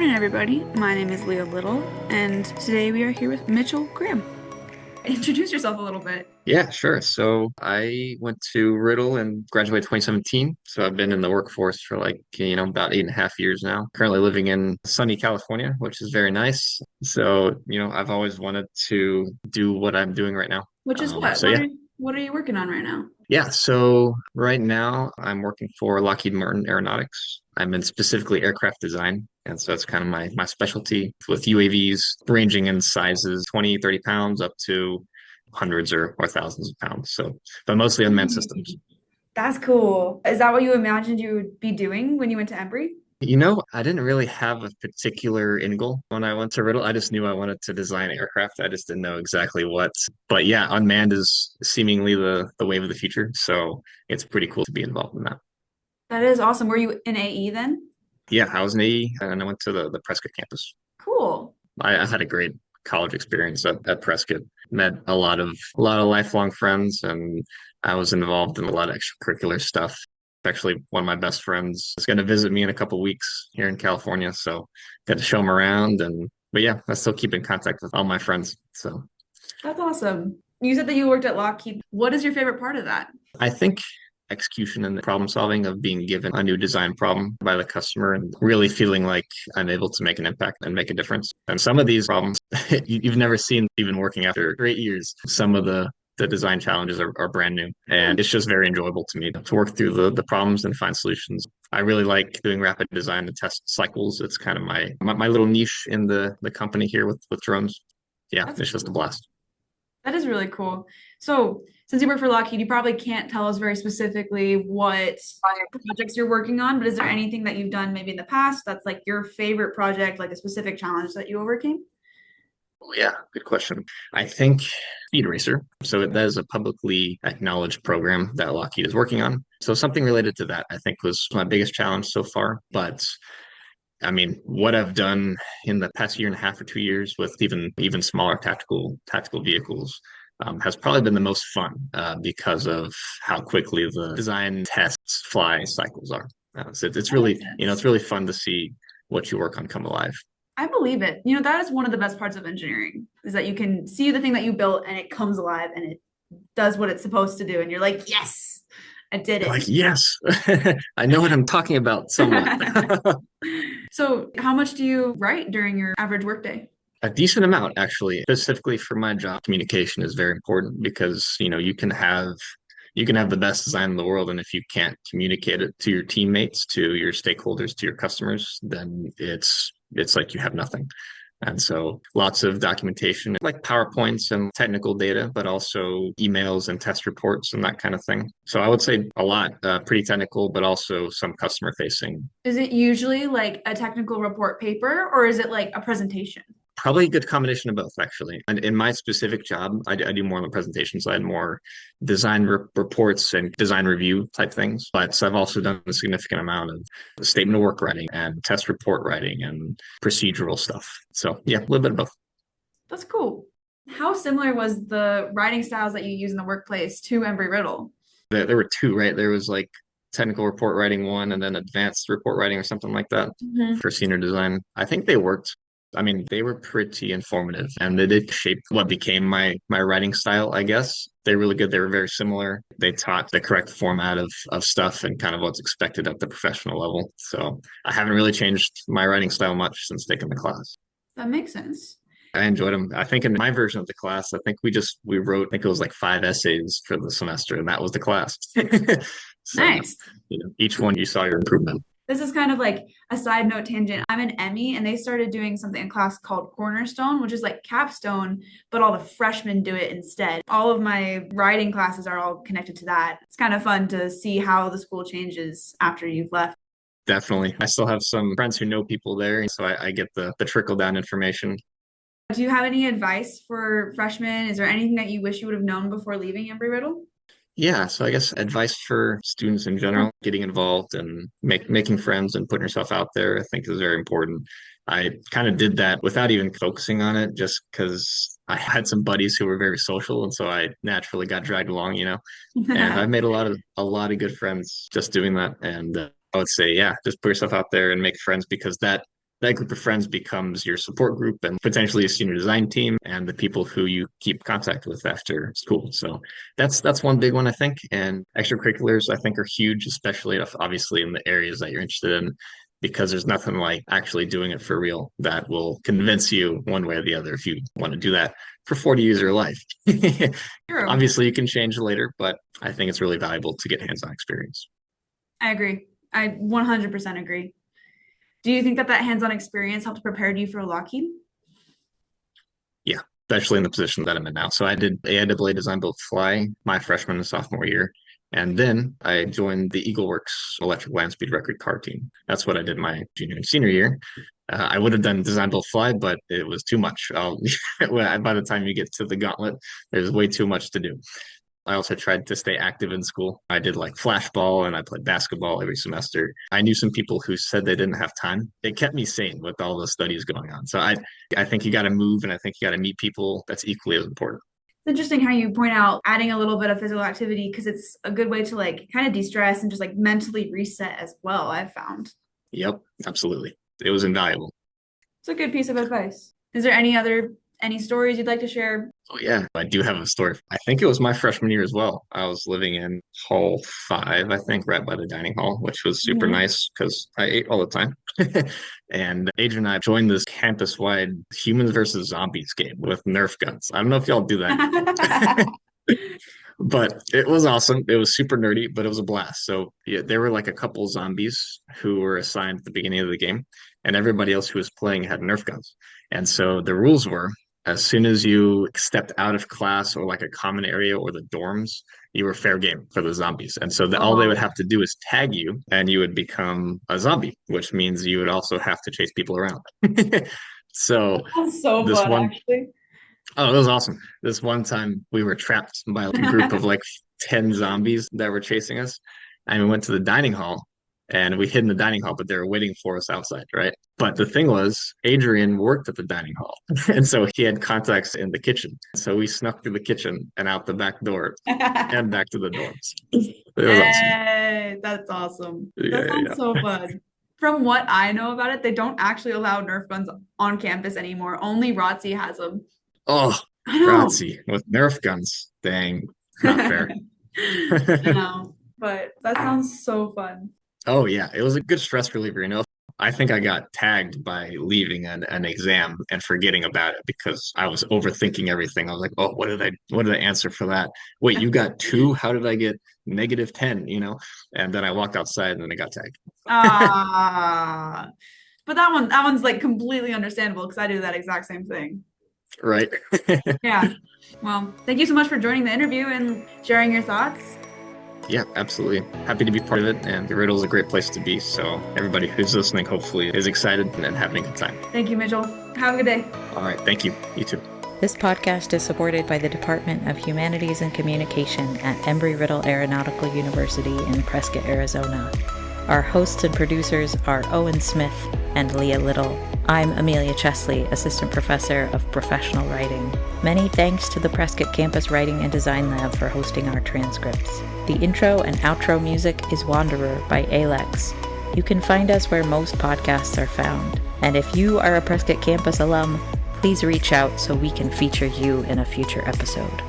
morning, everybody. My name is Leah Little, and today we are here with Mitchell Graham. Introduce yourself a little bit. Yeah, sure. So I went to Riddle and graduated 2017. So I've been in the workforce for about 8.5 years now. Currently living in sunny California, which is very nice. So, I've always wanted to do what I'm doing right now. Which is what? So yeah. What are you working on right now? Yeah, so right now I'm working for Lockheed Martin Aeronautics. I'm in specifically aircraft design. And so that's kind of my specialty with UAVs ranging in sizes 20, 30 pounds up to hundreds or thousands of pounds. So, but mostly unmanned systems. That's cool. Is that what you imagined you would be doing when you went to Embry? I didn't really have a particular end goal when I went to Riddle. I just knew I wanted to design aircraft. I just didn't know exactly what. But yeah, unmanned is seemingly the wave of the future. So it's pretty cool to be involved in that. That is awesome. Were you in AE then? Yeah, I was in AE and I went to the Prescott campus. Cool. I had a great college experience at Prescott. Met a lot of lifelong friends, and I was involved in a lot of extracurricular stuff. Actually, one of my best friends is going to visit me in a couple weeks here in California, so got to show him around. But yeah, I still keep in contact with all my friends. So That's awesome. You said that you worked at Lockheed. What is your favorite part of that? I think execution and the problem solving of being given a new design problem by the customer and really feeling like I'm able to make an impact and make a difference. And some of these problems you've never seen even working after 8 years. Some of the design challenges are brand new. And it's just very enjoyable to me to work through the problems and find solutions. I really like doing rapid design and test cycles. It's kind of my little niche in the company here with drones. Yeah, That's it's just a blast. That is really cool. So, since you work for Lockheed, you probably can't tell us very specifically what projects you're working on, but is there anything that you've done maybe in the past that's like your favorite project, like a specific challenge that you overcame? Oh, yeah, good question. I think Speed Racer. So that is a publicly acknowledged program that Lockheed is working on. So something related to that, I think, was my biggest challenge so far. But I mean, what I've done in the past year and a half or 2 years with even smaller tactical vehicles has probably been the most fun because of how quickly the design tests fly cycles are. So it's That really, makes sense. it's really fun to see what you work on come alive. I believe it. That is one of the best parts of engineering is that you can see the thing that you built and it comes alive and it does what it's supposed to do. And you're like, yes, I did You're it. like, yes, I know what I'm talking about somewhat. So, how much do you write during your average workday? A decent amount, actually. Specifically for my job, communication is very important because, you can have the best design in the world, and if you can't communicate it to your teammates, to your stakeholders, to your customers, then it's like you have nothing. And so lots of documentation, like PowerPoints and technical data, but also emails and test reports and that kind of thing. So I would say a lot, pretty technical, but also some customer facing. Is it usually like a technical report paper or is it like a presentation? Probably a good combination of both, actually. And in my specific job, I do more on the presentation side, more design reports and design review type things. But I've also done a significant amount of statement of work writing and test report writing and procedural stuff. So yeah, a little bit of both. That's cool. How similar was the writing styles that you use in the workplace to Embry-Riddle? There were two, right? There was like technical report writing one and then advanced report writing or something like that Mhm. for senior design. I think they worked. I mean, they were pretty informative and they did shape what became my writing style, I guess. They're really good. They were very similar. They taught the correct format of stuff and kind of what's expected at the professional level. So I haven't really changed my writing style much since taking the class. That makes sense. I enjoyed them. I think in my version of the class, I think we wrote, I think it was like 5 essays for the semester, and that was the class. So, Nice. each one you saw your improvement. This is kind of like a side note tangent. I'm an Emmy, and they started doing something in class called Cornerstone, which is like capstone, but all the freshmen do it instead. All of my writing classes are all connected to that. It's kind of fun to see how the school changes after you've left. Definitely. I still have some friends who know people there, so I get the trickle down information. Do you have any advice for freshmen? Is there anything that you wish you would have known before leaving Embry-Riddle? Yeah, so I guess advice for students in general, getting involved and making friends and putting yourself out there, I think is very important. I kind of did that without even focusing on it, just because I had some buddies who were very social, and so I naturally got dragged along. And I've made a lot of good friends just doing that. And I would say, yeah, just put yourself out there and make friends because that group of friends becomes your support group and potentially a senior design team and the people who you keep contact with after school. So that's one big one, I think. And extracurriculars, I think, are huge, especially obviously in the areas that you're interested in, because there's nothing like actually doing it for real that will convince you one way or the other if you want to do that for 40 years of your life. True. Obviously, you can change later, but I think it's really valuable to get hands-on experience. I agree. I 100% agree. Do you think that hands-on experience helped prepare you for Lockheed? Yeah, especially in the position that I'm in now. So I did AIAA design build fly my freshman and sophomore year. And then I joined the EagleWorks electric land speed record car team. That's what I did my junior and senior year. I would have done design build fly, but it was too much. By the time you get to the gauntlet, there's way too much to do. I also tried to stay active in school. I did like flashball and I played basketball every semester. I knew some people who said they didn't have time. It kept me sane with all the studies going on. So I think you got to move and I think you got to meet people. That's equally as important. It's interesting how you point out adding a little bit of physical activity because it's a good way to like kind of de-stress and just like mentally reset as well, I've found. Yep, absolutely. It was invaluable. It's a good piece of advice. Is there any stories you'd like to share? Oh yeah, I do have a story. I think it was my freshman year as well. I was living in Hall 5, I think, right by the dining hall, which was super Mhm. nice because I ate all the time. And Adrian and I joined this campus-wide humans versus zombies game with Nerf guns. I don't know if y'all do that. But it was awesome. It was super nerdy, but it was a blast. So yeah, there were like a couple zombies who were assigned at the beginning of the game, and everybody else who was playing had Nerf guns. And so the rules were as soon as you stepped out of class or like a common area or the dorms, you were fair game for the zombies. And so all they would Oh, have to do is tag you and you would become a zombie, which means you would also have to chase people around. So that sounds so this fun, one actually. Oh, it was awesome. This one time we were trapped by a group of like 10 zombies that were chasing us. And we went to the dining hall and we hid in the dining hall, but they were waiting for us outside, right? But the thing was, Adrian worked at the dining hall. And so he had contacts in the kitchen. So we snuck through the kitchen and out the back door and back to the dorms. It was awesome. Hey, that's awesome. Yeah, That yeah, sounds yeah. so fun. From what I know about it, they don't actually allow Nerf guns on campus anymore. Only ROTC has them. Oh, I know. Razzie with Nerf guns. Dang, not fair. I know. But that sounds so fun. Oh yeah, it was a good stress reliever, you know. I think I got tagged by leaving an exam and forgetting about it because I was overthinking everything. I was like, "Oh, what did I answer for that? Wait, you got two? How did I get -10, you know?" And then I walked outside and then I got tagged. Ah, but that one's like completely understandable because I do that exact same thing. Right. Yeah. Well, thank you so much for joining the interview and sharing your thoughts. Yeah, absolutely. Happy to be part of it. And the Riddle is a great place to be. So everybody who's listening hopefully is excited and having a good time. Thank you, Mitchell. Have a good day. All right. Thank you. You too. This podcast is supported by the Department of Humanities and Communication at Embry-Riddle Aeronautical University in Prescott, Arizona. Our hosts and producers are Owen Smith and Leah Little. I'm Amelia Chesley, Assistant Professor of Professional Writing. Many thanks to the Prescott Campus Writing and Design Lab for hosting our transcripts. The intro and outro music is Wanderer by Alex. You can find us where most podcasts are found. And if you are a Prescott Campus alum, please reach out so we can feature you in a future episode.